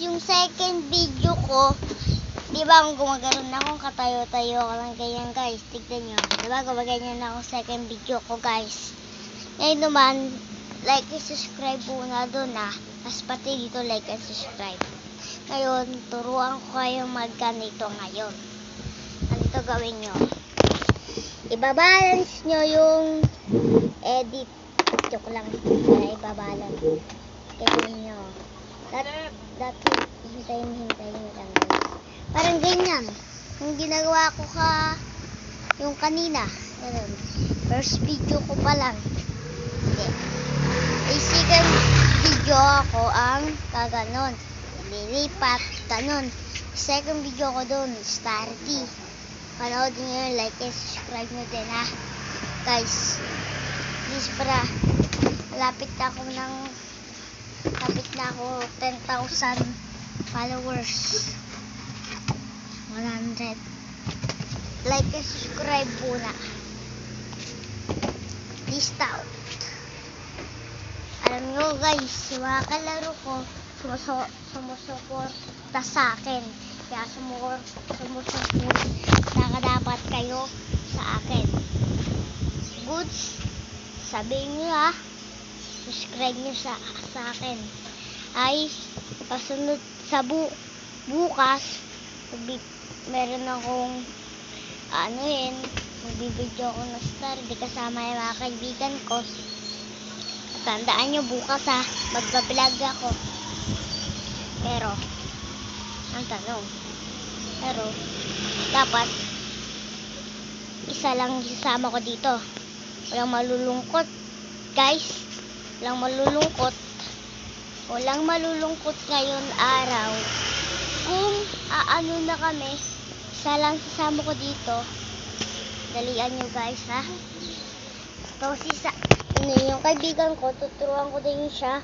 yung second video ko, di ba ang gumagano'n akong katayo-tayo ko lang ganyan guys. Tignan nyo. Di ba gumaganyan ako second video ko guys. Ngayon naman, like and subscribe muna doon Tapos pati dito like and subscribe. Ngayon, turuan ko kayo magganito ngayon. Ganito gawin nyo. Ibabalance nyo yung edit. Joke lang. Para ibabalance. Ganyan nyo. Dati, hintayin mo lang. Parang ganyan. Yung ginagawa ko yung kanina. Ganun. First video ko pa lang. Hindi. Ay, second video ako ang kaganon. Lilipat. Ganon. Second video ko dun, Starty. Panoodin nyo yun, like and subscribe nyo din guys. Please para malapit na ako 10,000 followers. 100. Like and subscribe muna. Peace out. Alam nyo guys, yung mga kalaro ko sumusuporta sa akin. Kaya sumusuporta dapat kayo sa akin. Goods, sabihin nyo subscribe nyo sa akin. Ay, pasunod sa bukas, meron akong magbibideo ako ng star, di kasama yung mga kaibigan ko. Tandaan nyo bukas magbablog ako. Pero dapat isa lang isama ko dito. Walang malulungkot guys. Walang malulungkot ngayon araw. Kung aano na kami, isa lang sasama ko dito. Dalian nyo guys Tapos yung kaibigan ko, tuturuan ko din siya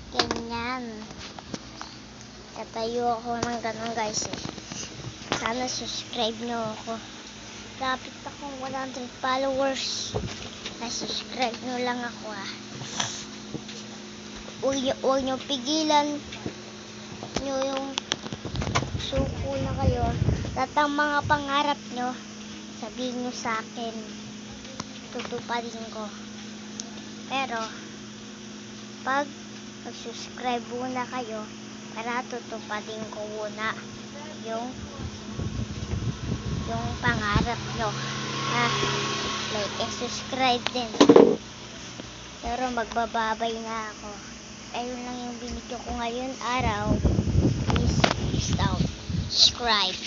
ganyan. Katayo ako ng ganun guys Sana subscribe nyo ako. Lapit akong 100 followers. Subscribe nyo lang ako Huwag nyo pigilan nyo yung suko na kayo. Lahat ng mga pangarap nyo, sabihin nyo sa akin. Tutuparin ko. Pero pag mag-subscribe muna kayo, para tutuparin ko muna yung pangarap nyo. Like and subscribe din. Pero magbababay na ako. Ayun lang yung binigyo ko ngayon araw. Peace out. Subscribe.